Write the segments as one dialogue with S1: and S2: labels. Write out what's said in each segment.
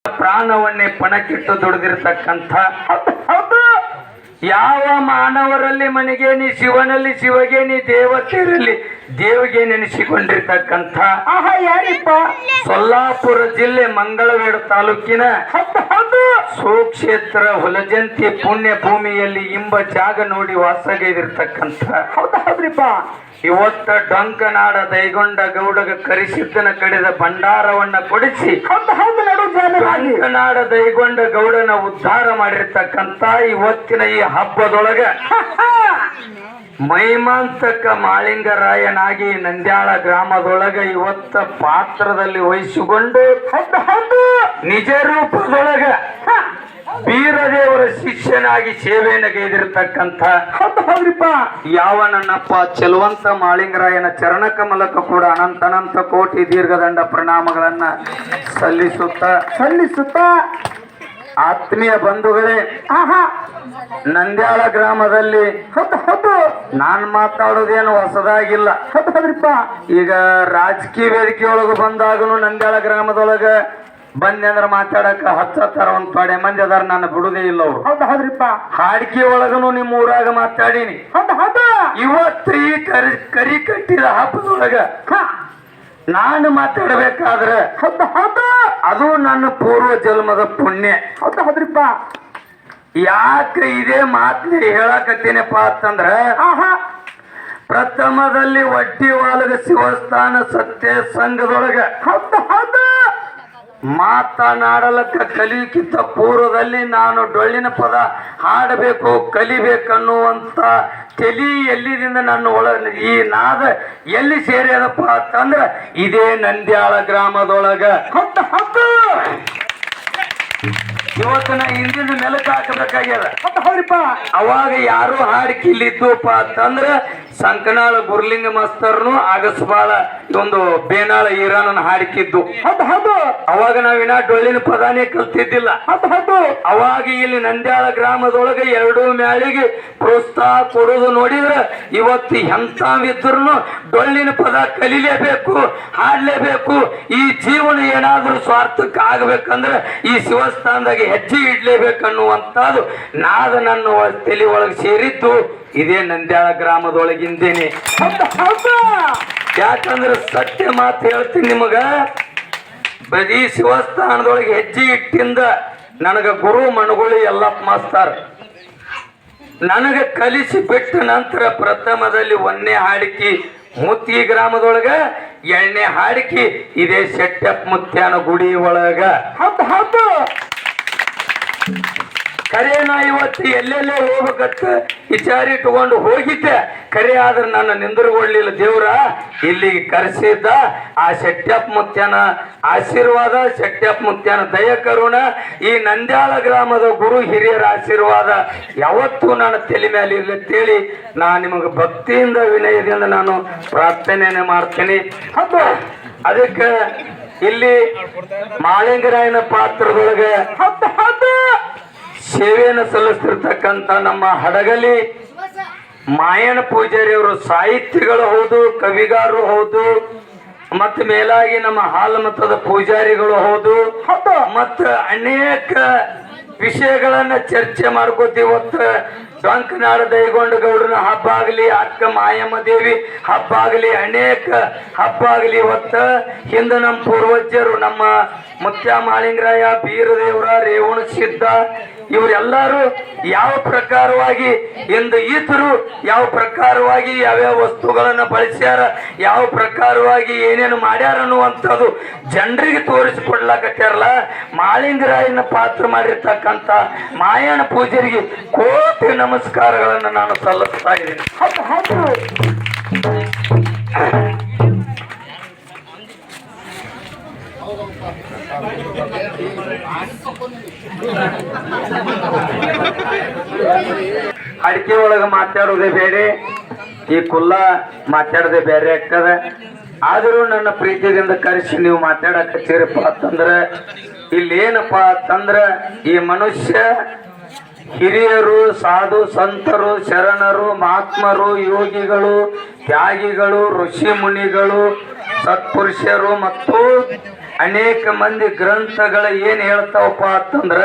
S1: ಪ್ರಾಣವನ್ನೇ ಪಣಕ್ಕಿಟ್ಟು ದುಡಿದಿರ್ತಕ್ಕಂಥ ಯಾವ ಮಾನವರಲ್ಲಿ ಮನೆಗೇನಿ, ಶಿವನಲ್ಲಿ ಶಿವಗೇನಿ, ದೇವತೆಯರಲ್ಲಿ ದೇವಿಗೆ ನೆನೆಸಿಕೊಂಡಿರ್ತಕ್ಕಂಥ
S2: ಯಾರಿಪ್ಪ?
S1: ಸೊಲ್ಲಾಪುರ ಜಿಲ್ಲೆ ಮಂಗಳವೇಡು ತಾಲೂಕಿನ ಸುಕ್ಷೇತ್ರ ಹುಲಜಂತಿ ಪುಣ್ಯ ಭೂಮಿಯಲ್ಲಿ ಇಂಬ ಜಾಗ ನೋಡಿ ವಾಸಗೈದಿರ್ತಕ್ಕಂಥ
S2: ಹೌದ್ರಿಪ್ಪ.
S1: ಇವತ್ತ ಡೊಂಕನಾಡ ದೈಗೊಂಡ ಗೌಡಗ ಕರಿಸಿದ್ದನ ಕಡೆದ ಭಂಡಾರವನ್ನ ಕೊಡಿಸಿ ಡೊಂಕನಾಡ ದೈಗೊಂಡ ಗೌಡನ ಉದ್ಧಾರ ಮಾಡಿರ್ತಕ್ಕಂಥ ಇವತ್ತಿನ ಈ ಹಬ್ಬದೊಳಗ ಮೈಮಾಂತಕ ಮಾಳಿಂಗರಾಯನಾಗಿ ನಂದ್ಯಾಳ ಗ್ರಾಮದೊಳಗ ಇವತ್ತ ಪಾತ್ರದಲ್ಲಿ ವಹಿಸಿಕೊಂಡು ನಿಜ ರೂಪದೊಳಗ ಬೀರದೇವರ ಶಿಷ್ಯನಾಗಿ ಸೇವೆಯನ್ನು ಗೈದಿರ್ತಕ್ಕಂಥ ಯಾವ ನನ್ನಪ್ಪ ಚೆಲುವಂತ ಮಾಳಿಂಗರಾಯನ ಚರಣ ಕಮಲಕ ಕೂಡ ಅನಂತ ಕೋಟಿ ದೀರ್ಘದಂಡ ಪ್ರಣಾಮಗಳನ್ನ ಸಲ್ಲಿಸುತ್ತ ಆತ್ಮೀಯ ಬಂಧುಗಳೇ, ನಂದ್ಯಾಳ ಗ್ರಾಮದಲ್ಲಿ ನಾನ್ ಮಾತಾಡೋದೇನು ಹೊಸದಾಗಿಲ್ಲ. ಈಗ ರಾಜಕೀಯ ವೇದಿಕೆಯೊಳಗ ಬಂದಾಗನು ನಂದ್ಯಾಳ ಗ್ರಾಮದೊಳಗ ಬಂದೆ ಅಂದ್ರ ಮಾತಾಡಕ ಹಚ್ಚತ್ತಾರ ಒಂದ್ ತೊಡೆ ಮಂದಿ ಅದಾರ, ನಾನು ಬಿಡುದೇ ಇಲ್ಲ ಅವ್ರು.
S2: ಹೌದ್ರಿಪ್ಪ.
S1: ಹಾಡಿಕೆ ಒಳಗನು ನಿಮ್ಮ ಊರಾಗ ಮಾತಾಡೀನಿ. ಇವತ್ತು ಈ ಕರಿ ಕಟ್ಟಿದ ಹಬ್ಬದೊಳಗ ನಾನು ಮಾತಾಡ್ಬೇಕಾದ್ರೆ ಅದು ನನ್ನ ಪೂರ್ವ ಜನ್ಮದ ಪುಣ್ಯ.
S2: ಹೌದ್ರಿಪ್ಪ.
S1: ಯಾಕೆ ಇದೇ ಮಾತನ್ನ ಹೇಳಕತ್ತೀನಪ್ಪ ಅಂತಂದ್ರ, ಪ್ರಥಮದಲ್ಲಿ ವಡ್ಡಿವಾಲಗ ಶಿವಸ್ಥಾನ ಸತ್ಯ ಸಂಘದೊಳಗ ಮಾತನಾಡಲಕ್ಕ ಕಲಿಯಕ್ಕಿಂತ ಪೂರ್ವದಲ್ಲಿ ನಾನು ಡೊಳ್ಳಿನ ಪದ ಹಾಡಬೇಕು, ಕಲಿಬೇಕನ್ನುವಂತ ತಲಿ ಎಲ್ಲಿದಿಂದ ನನ್ನ ಈ ನಾದ ಎಲ್ಲಿ ಸೇರಿದಪ್ಪ ಅಂತಂದ್ರ ಇದೇ ನಂದ್ಯಾಳ ಗ್ರಾಮದೊಳಗ. ಇವತ್ತು ನಾ ಹಿಂದಿನ ಮೆಲುಕು ಹಾಕಬೇಕಾಗ್ಯದ. ಅವಾಗ ಯಾರು ಹಾಡು ಕಿಲ್ಲಿದ್ದುಪ್ಪ ಅಂತಂದ್ರ ಸಂಕನಾಳ ಗುರ್ಲಿಂಗ ಮಾಸ್ತರ್ನು ಅಗಸ್ಬಾಳ ಒಂದು ಬೇನಾಳ ಈರಾನನ ಹಾಡಿಕಿದ್ದು. ಅವಾಗ ನಾವಿನ ಡೊಳ್ಳಿನ ಪದಾನೇ ಕಲ್ತಿದ್ದಿಲ್ಲ. ಅವಾಗ ಇಲ್ಲಿ ನಂದ್ಯಾಳ ಗ್ರಾಮದೊಳಗೆ ಎರಡೂ ಮ್ಯಾಳಿಗೆ ಪ್ರೋತ್ಸಾಹ ಕೊಡೋದು ನೋಡಿದ್ರ ಇವತ್ತು ಎಂಥವಿದ್ರು ಡೊಳ್ಳಿನ ಪದ ಕಲಿಲೇಬೇಕು, ಹಾಡ್ಲೇಬೇಕು. ಈ ಜೀವನ ಏನಾದ್ರೂ ಸ್ವಾರ್ಥಕ್ಕೆ ಆಗ್ಬೇಕಂದ್ರೆ ಈ ಶಿವಸ್ಥಾನದಾಗ ಹೆಜ್ಜೆ ಇಡ್ಲೇಬೇಕನ್ನುವಂಥದ್ದು ನಾದ ನನ್ನ ತಲೆ ಒಳಗೆ ಸೇರಿದ್ದು ಇದೇ ನಂದ್ಯಾಳ ಗ್ರಾಮದೊಳಗಿಂದೇನೆ. ಯಾಕಂದ್ರೆ ಸತ್ಯ ಮಾತು ಹೇಳ್ತೀನಿ ನಿಮಗ, ಬರೀ ಶಿವಸ್ಥಾನದೊಳಗೆ ಹೆಜ್ಜೆ ಇಟ್ಟಿಂದ ನನಗ ಗುರು ಮಣಗುಳಿ ಯಲ್ಲಪ್ಪ ಮಾಸ್ತರ್ ನನಗೆ ಕಲಿಸಿ ಬಿಟ್ಟ ನಂತರ ಪ್ರಥಮದಲ್ಲಿ ಒಂದನೇ ಹಾಡಿಕೆ ಮುತ್ತಿ ಗ್ರಾಮದೊಳಗ, ಎರಡನೇ ಹಾಡಿಕೆ ಇದೇ ಶೆಟ್ಟಪ್ಪ ಮುತ್ಯಾನ ಗುಡಿ ಒಳಗ. ಕರೆ ನಾ ಇವತ್ತು ಎಲ್ಲೆಲ್ಲೇ ಹೋಗ್ಬೇಕತ್ತ ವಿಚಾರಿ ತಗೊಂಡು ಹೋಗಿದ್ದೆ. ಕರೆ ಆದ್ರೆ ನನ್ನ ನಿಂದರ್ಗೊಳ್ಳಿಲ್ಲ ದೇವ್ರ, ಇಲ್ಲಿಗೆ ಕರೆಸಿದ್ದ ಆ ಶೆಟ್ಟಪ್ಪ ಮುತ್ಯಾನ ಆಶೀರ್ವಾದ, ಶೆಟ್ಟಪ್ಪ ಮುತ್ಯಾನ ದಯ ಕರುಣ, ಈ ನಂದ್ಯಾಳ ಗ್ರಾಮದ ಗುರು ಹಿರಿಯರ ಆಶೀರ್ವಾದ ಯಾವತ್ತೂ ನಾನು ತಲೆ ಮೇಲೆ ಇರಲಿ ಅಂತೇಳಿ ನಾ ನಿಮಗೆ ಭಕ್ತಿಯಿಂದ ವಿನಯದಿಂದ ನಾನು ಪ್ರಾರ್ಥನೆಯನ್ನೇ ಮಾಡ್ತೇನೆ. ಅದಕ್ಕೆ ಇಲ್ಲಿ ಮಾಳಿಂಗರಾಯನ ಪಾತ್ರದೊಳಗೆ ಸೇವೆಯನ್ನು ಸಲ್ಲಿಸ್ತಿರ್ತಕ್ಕಂಥ ನಮ್ಮ ಹಡಗಲಿ ಮಾಯಣ್ಣ ಪೂಜಾರಿ ಅವರು ಸಾಹಿತ್ಯಗಳು ಹೌದು, ಕವಿಗಾರರು ಹೌದು, ಮತ್ತು ಮೇಲಾಗಿ ನಮ್ಮ ಹಾಲಮತದ ಪೂಜಾರಿಗಳು ಹೌದು, ಮತ್ತು ಅನೇಕ ವಿಷಯಗಳನ್ನ ಚರ್ಚೆ ಮಾಡ್ಕೋತೀವಿ. ಇವತ್ತು ಡೊಂಕನಾಡ ದೈಗೊಂಡ ಗೌಡನ ಹಬ್ಬ ಆಗಲಿ, ಅಕ್ಕ ಮಾಯಮ್ಮ ದೇವಿ ಹಬ್ಬ ಆಗಲಿ, ಅನೇಕ ಹಬ್ಬ ಆಗಲಿ, ಇವತ್ತು ಹಿಂದೆ ನಮ್ಮ ಪೂರ್ವಜರು ನಮ್ಮ ಮುತ್ಯ ಮಾಳಿಂಗರಾಯ, ಬೀರದೇವರ, ರೇವಣ ಸಿದ್ಧ ಇವರೆಲ್ಲರೂ ಯಾವ ಪ್ರಕಾರವಾಗಿ ಎಂದು ಈತರು ಯಾವ ಪ್ರಕಾರವಾಗಿ ಯಾವ್ಯಾವ ವಸ್ತುಗಳನ್ನು ಬಳಸ್ಯಾರ, ಯಾವ ಪ್ರಕಾರವಾಗಿ ಏನೇನು ಮಾಡ್ಯಾರ ಅನ್ನುವಂಥದ್ದು ಜನರಿಗೆ ತೋರಿಸಿಕೊಡ್ಲಾಕತ್ಯಾರಲ್ಲ. ಮಾಳಿಂಗರಾಯನ ಪಾತ್ರ ಮಾಡಿರ್ತಕ್ಕಂಥ ಮಾಯಣ್ಣ ಪೂಜಾರಿಗೆ ಕೋಟಿ ನಮಸ್ಕಾರಗಳನ್ನು ನಾನು ಸಲ್ಲಿಸ್ತಾ ಇದ್ದೀನಿ. ಅಡಿಕೆ ಒಳಗೆ ಮಾತಾಡೋದೇ ಬೇರೆ, ಈ ಕುಲ್ಲ ಮಾತಾಡೋದೇ ಬೇರೆ ಆಗ್ತದೆ. ಆದರೂ ನನ್ನ ಪ್ರೀತಿಯಿಂದ ಕರೆಸಿ ನೀವು ಮಾತಾಡಕತ್ತೀರಪ್ಪ ಅಂತಂದ್ರೆ ಇಲ್ಲೇನಪ್ಪ ಅಂತಂದ್ರೆ ಈ ಮನುಷ್ಯ ಹಿರಿಯರು, ಸಾಧು ಸಂತರು, ಶರಣರು, ಮಹಾತ್ಮರು, ಯೋಗಿಗಳು, ತ್ಯಾಗಿಗಳು, ಋಷಿ ಮುನಿಗಳು, ಸತ್ಪುರುಷರು ಮತ್ತು ಅನೇಕ ಮಂದಿ ಗ್ರಂಥಗಳ ಏನ್ ಹೇಳ್ತಾವಪ್ಪ ಅಂತಂದ್ರ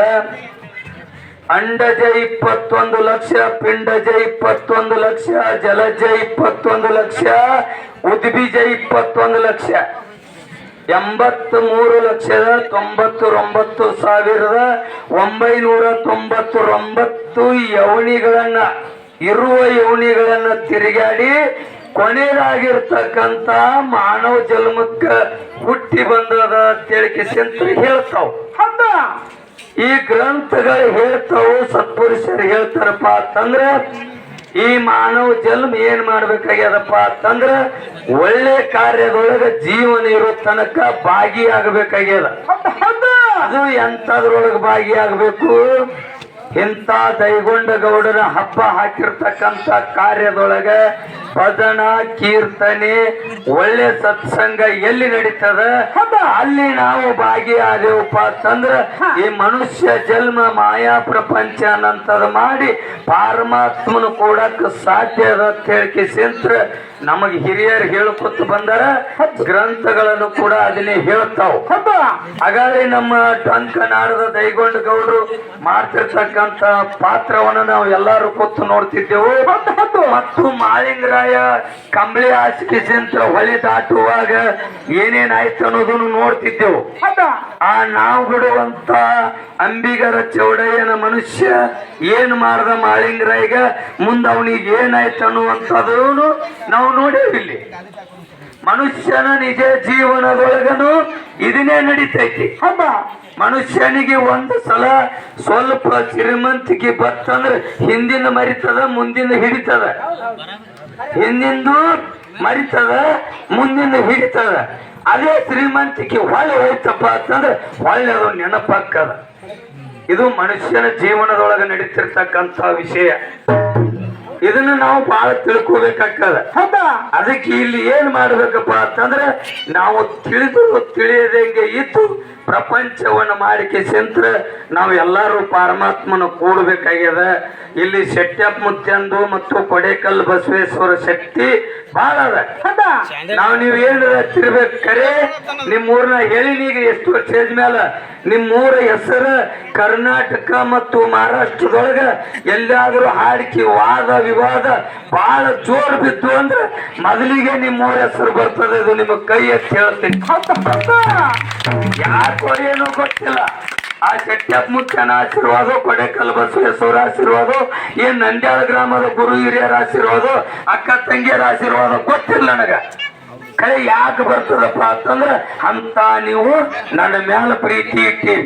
S1: ಅಂಡಜ 21 ಲಕ್ಷ, ಪಿಂಡಜ 21 ಲಕ್ಷ, ಜಲಜ 21 ಲಕ್ಷ, ಉದ್ಭಿಜ 21 ಲಕ್ಷ, 83,99,999 ಯವನಿಗಳನ್ನ ಇರುವ ಯವನಿಗಳನ್ನ ತಿರುಗಾಡಿ ಕೊನೆಯದಾಗಿರ್ತಕ್ಕಂತ ಮಾನವ ಜನ್ಮಕ್ಕ ಹುಟ್ಟಿ ಬಂದದ ತಿಳಿಕಿಸಂತ ಹೇಳ್ತಾವ. ಈ ಗ್ರಂಥಗಳು ಹೇಳ್ತಾವು, ಸತ್ಪುರುಷರು ಹೇಳ್ತಾರಪ್ಪ ಅಂತಂದ್ರ ಈ ಮಾನವ ಜನ್ಮ ಏನ್ ಮಾಡ್ಬೇಕಾಗ್ಯದಪ್ಪ ಅಂತಂದ್ರ ಒಳ್ಳೆ ಕಾರ್ಯದೊಳಗ ಜೀವನ ಇರೋ ತನಕ ಭಾಗಿಯಾಗಬೇಕಾಗ್ಯದ. ಅದು ಎಂತದ್ರೊಳಗ ಭಾಗಿಯಾಗಬೇಕು? ಇಂಥ ದೈಗೊಂಡ ಗೌಡರ ಹಬ್ಬ ಹಾಕಿರ್ತಕ್ಕಂಥ ಕಾರ್ಯದೊಳಗ ಭಜನ, ಕೀರ್ತನೆ, ಒಳ್ಳೆ ಸತ್ಸಂಗ ಎಲ್ಲಿ ನಡೀತದ ಅಲ್ಲಿ ನಾವು ಭಾಗಿಯಾದೇವಪ್ಪ ಅಂತಂದ್ರ ಈ ಮನುಷ್ಯ ಜನ್ಮ ಮಾಯಾ ಪ್ರಪಂಚ ಅನ್ನಂತದ ಮಾಡಿ ಪಾರಮಾತ್ಮನ ಕೊಡಕ್ ಸಾಧ್ಯ ಅದ ಅಂತ ಹೇಳಿಕೆಸಿಂತ್ರ ನಮಗ್ ಹಿರಿಯರು ಹೇಳ್ಕೊತ ಬಂದಾರ. ಗ್ರಂಥಗಳನ್ನು ಕೂಡ ಅದನ್ನೇ ಹೇಳ್ತಾವ. ಹಾಗಾದ್ರೆ ನಮ್ಮ ಟಂಕ ನಾಡದ ದೈಗೊಂಡ ಗೌಡರು ಮಾಡ್ತಿರ್ತಕ್ಕಂತ ಪಾತ್ರವನ್ನ ನಾವು ಎಲ್ಲಾರು ಕೂತು ನೋಡ್ತಿದ್ದೆವು. ಮತ್ತು ಮಾಳಿಂಗರಾಯ ಕಂಬಳಿ ಹಾಸಿಗೆಸಿಂತ್ರ ಹೊಳಿ ದಾಟುವಾಗ ಏನೇನಾಯ್ತು ಅನ್ನೋದನ್ನು ನೋಡ್ತಿದ್ದೆವು. ಆ ನಾವು ಬಿಡುವಂತ ಅಂಬಿಗರ ಚೌಡಯ್ಯನ ಮನುಷ್ಯ ಏನ್ ಮಾಡ್ದ ಮಾಳಿಂಗರಾಯಗ, ಮುಂದ ಅವನಿಗೆ ಏನಾಯ್ತು ಅನ್ನುವಂಥದ್ದನ್ನು ನಾವು ನೋಡೇವಿಲ್ಲಿ. ಮನುಷ್ಯನ ನಿಜ ಜೀವನದೊಳಗನು ಇದನ್ನೇ ನಡೀತೈತಿ. ಮನುಷ್ಯನಿಗೆ ಒಂದು ಸಲ ಸ್ವಲ್ಪ ಶ್ರೀಮಂತಿಕೆ ಬರ್ತಂದ್ರೆ ಹಿಂದಿನ ಮರಿತದ, ಮುಂದಿನ ಹಿಡಿತದ. ಹಿಂದಿಂದು ಮರಿತದ, ಮುಂದಿನ ಹಿಡಿತದ. ಅದೇ ಶ್ರೀಮಂತಿಕೆ ಹೊಳೆ ಹೋಯ್ತಪ್ಪ ಅಂತಂದ್ರೆ ಹೊಳ್ಳೆ ಅದು ನೆನಪಾಕ್ಕದ. ಇದು ಮನುಷ್ಯನ ಜೀವನದೊಳಗೆ ನಡೀತಿರ್ತಕ್ಕಂಥ ವಿಷಯ. ಇದನ್ನ ನಾವು ಬಹಳ ತಿಳ್ಕೋಬೇಕಾಗ್ತದ. ಅದಕ್ಕೆ ಇಲ್ಲಿ ಏನ್ ಮಾಡ್ಬೇಕಪ್ಪ ಅಂತಂದ್ರೆ ನಾವು ತಿಳಿಯದಂಗೆ ಇದ್ದು ಪ್ರಪಂಚವನ್ನು ಮಾಡಿಕೆ ಸೆಂತ್ರ ನಾವು ಎಲ್ಲರೂ ಪರಮಾತ್ಮನ ಕೂಡಬೇಕಾಗ್ಯದ. ಇಲ್ಲಿ ಶೆಟ್ಯಪ್ಪ ಮುತ್ಯಂದು ಮತ್ತು ಕೊಡೇಕಲ್ ಬಸವೇಶ್ವರ ಶಕ್ತಿ ಬಹಳ ಅದ. ನಾವು ನೀವ್ ಏನ್ ತಿರ್ಬೇಕು ಕರೆ ನಿಮ್ಮೂರ್ನ ಹೇಳಿನೀಗ ಎಷ್ಟು ಸ್ಟೇಜ್ ಮೇಲೆ ನಿಮ್ಮೂರ ಹೆಸರು ಕರ್ನಾಟಕ ಮತ್ತು ಮಹಾರಾಷ್ಟ್ರದೊಳಗ ಎಲ್ಲಾದ್ರೂ ಹಾಡಿಕೆ ವಾದ ವಿವಾದ ಬಹಳ ಜೋರ್ ಬಿದ್ದು ಅಂದ್ರೆ ಮೊದಲಿಗೆ ನಿಮ್ಮೂರ ಹೆಸರು ಬರ್ತದೆ. ಇದು ನಿಮ್ಮ ಕೈ ಎತ್ತಿ ಹೇಳ್ತೀನಿ. ಯಾಕೋ ಏನೋ ಗೊತ್ತಿಲ್ಲ. ಆ ಶೆಟ್ಯಪ್ಪ ಮುತ್ಯನ ಆಶೀರ್ವಾದ, ಕೊಡೇಕಲ್ ಬಸವೇಶ್ವರ ಆಶೀರ್ವಾದ, ಏನ್ ನಂದ್ಯಾಳ ಗ್ರಾಮದ ಗುರು ಹಿರಿಯರ ಆಶೀರ್ವಾದ, ಅಕ್ಕ ತಂಗಿಯರ ಆಶೀರ್ವಾದ ಗೊತ್ತಿಲ್ಲ ನನಗ. ಕೈ ಯಾಕೆ ಬರ್ತದಪ್ಪ ಅಂತಂದ್ರ ಅಂತ ನೀವು ನನ್ನ ಮ್ಯಾಲ ಪ್ರೀತಿ ಇಟ್ಟಿರಿ.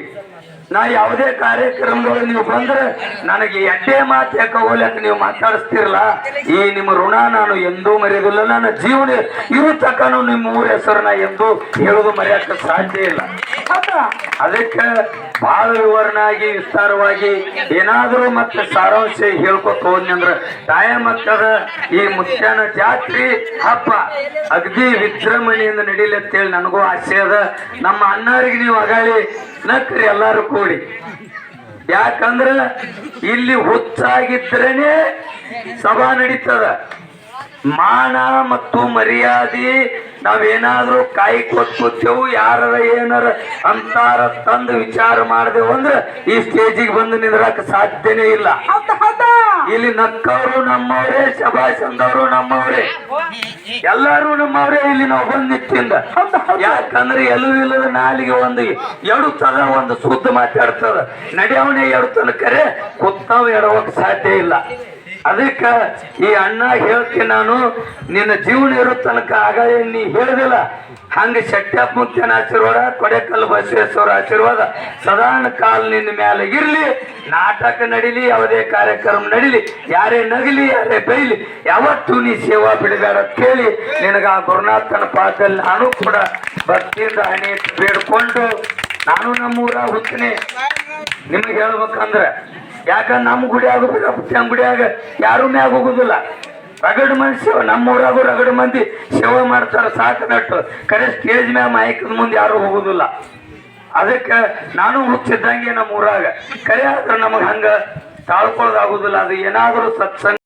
S1: ನಾ ಯಾವುದೇ ಕಾರ್ಯಕ್ರಮದೊಳಗೆ ನೀವು ಬಂದ್ರೆ ನನಗೆ ಎಡ್ಡೆ ಮಾತು ಯಾಕೆ ಹೋಗ್ಲಕ್ಕ ನೀವು ಮಾತಾಡಿಸ್ತಿರಲ್ಲ, ಈ ನಿಮ್ಮ ಋಣ ನಾನು ಎಂದೂ ಮರೆಯೋದಿಲ್ಲ. ನನ್ನ ಜೀವನ ಇರು ತಕ್ಕನು ನಿಮ್ಮ ಊರ ಹೆಸರನ್ನ ಎಂದೂ ಹೇಳೋದು ಮರೆಯಕ್ಕೆ ಸಾಧ್ಯ ಇಲ್ಲ. ಅದಕ್ಕೆ ಬಹಳ ವಿವರಣಾಗಿ ವಿಸ್ತಾರವಾಗಿ ಏನಾದರೂ ಮತ್ತೆ ಸಾರಾಂಶ ಹೇಳ್ಕೊತ ಹೋದ್ನಿ ಅಂದ್ರ ಮಕ್ಕಳ ಈ ಮುತ್ಯಾನ ಜಾತ್ರೆ ಹಬ್ಬ ಅಗದಿ ವಿಜೃಂಭಣೆಯಿಂದ ನಡೀಲಿ ಅಂತೇಳಿ ನನಗೂ ಆಸೆ ಅದ. ನಮ್ಮ ಅಣ್ಣರಿಗೆ ನೀವು ಅಗಾಳಿ ನಕ್ರಿ ಎಲ್ಲಾರು ಕೂಡಿ. ಯಾಕಂದ್ರ ಇಲ್ಲಿ ಹುಚ್ಚಾಗಿದ್ರೇನೆ ಸಭಾ ನಡೀತದ. ಮಾನ ಮತ್ತು ಮರ್ಯಾದೆ ನಾವೇನಾದ್ರೂ ಕಾಯಿ ಕೊಟ್ಕೊತೇವು, ಯಾರ ಏನಾರ ಅಂತಾರ ತಂದು ವಿಚಾರ ಮಾಡ್ದೇವು ಅಂದ್ರೆ ಈ ಸ್ಟೇಜಿಗೆ ಬಂದು ನಿಂದ್ರಕ್ ಸಾಧ್ಯನೇ ಇಲ್ಲ. ಇಲ್ಲಿ ನಕ್ಕವರು ನಮ್ಮವರೇ, ಶಬಾಷ್ ಅಂದವರು ನಮ್ಮವರೇ, ಎಲ್ಲಾರು ನಮ್ಮವರೇ. ಇಲ್ಲಿ ನಾವು ಬಂದ್ ನಿಂತಿಂದ ಯಾಕಂದ್ರೆ ಎಲ್ಲೂ ಇಲ್ಲದ ನಾಲಿಗೆ ಒಂದು ಎಡುತ್ತದ, ಒಂದು ಶುದ್ಧ ಮಾತಾಡ್ತದ. ನಡೆಯವನೇ ಎಡುತ್ತಾನ, ಕರೆ ಕುತ್ತಾವ ಎಡವಕ್ ಸಾಧ್ಯ ಇಲ್ಲ. ಅದಕ್ಕೆ ಈ ಅಣ್ಣ ಹೇಳ್ತೀನಿ ನಾನು, ನಿನ್ನ ಜೀವನ ಇರೋ ತನಕ ಆಗ ನೀ ಹೇಳುದಿಲ್ಲ ಹಂಗ ಶೆಟ್ಯಪ್ಪ ಮುತ್ಯನ ಆಶೀರ್ವಾದ, ಕೊಡೇಕಲ್ ಬಸವೇಶ್ವರ ಆಶೀರ್ವಾದ ಸದಾನ ಕಾಲ ನಿನ್ನ ಮೇಲೆ ಇರ್ಲಿ. ನಾಟಕ ನಡಿಲಿ, ಯಾವುದೇ ಕಾರ್ಯಕ್ರಮ ನಡಿಲಿ, ಯಾರೇ ನಗಲಿ ಯಾರೇ ಬೈಲಿ, ಯಾವತ್ತೂ ನೀ ಸೇವಾ ಬಿಡಬೇಡ ಅಂತ ಹೇಳಿ ನಿನಗ ಆ ಗುರುನಾಥನ ಪಾದದಲ್ಲಿ ನಾನು ಕೂಡ ಭಕ್ತಿಯಿಂದ ಹಣೆ ಬೇಡ್ಕೊಂಡು ನಾನು ನಮ್ಮೂರ ಹುತ್ತನೆ ನಿಮಗೆ ಹೇಳ್ಬೇಕಂದ್ರ, ಯಾಕಂದ್ರೆ ನಮ್ಮ ಗುಡಿಯಾಗ ನಮ್ಮ ಗುಡಿಯಾಗ ಯಾರು ಮ್ಯಾಗ ಹೋಗುದಿಲ್ಲ. ರಗಡ್ ಮನುಷ್ಯ ನಮ್ಮೂರಾಗೂ ರಗಡ್ ಮಂದಿ ಸೇವೆ ಮಾಡ್ತಾರ ಸಾಕು ನಟ್ಟು, ಕರೆ ಸ್ಟೇಜ್ ಮ್ಯಾಗ ಮಾಯಕದ ಮುಂದೆ ಯಾರು ಹೋಗುದಿಲ್ಲ. ಅದಕ್ಕೆ ನಾನು ಹುಚ್ಚಿದ್ದಂಗೆ ನಮ್ಮ ಊರಾಗ ಕರೆ ಆದ್ರೆ ನಮಗ್ ಹಂಗ ತಾಳ್ಕೊಳ್ಳೋದಾಗುದಿಲ್ಲ. ಅದು ಏನಾದ್ರೂ ಸತ್ಸಂಗ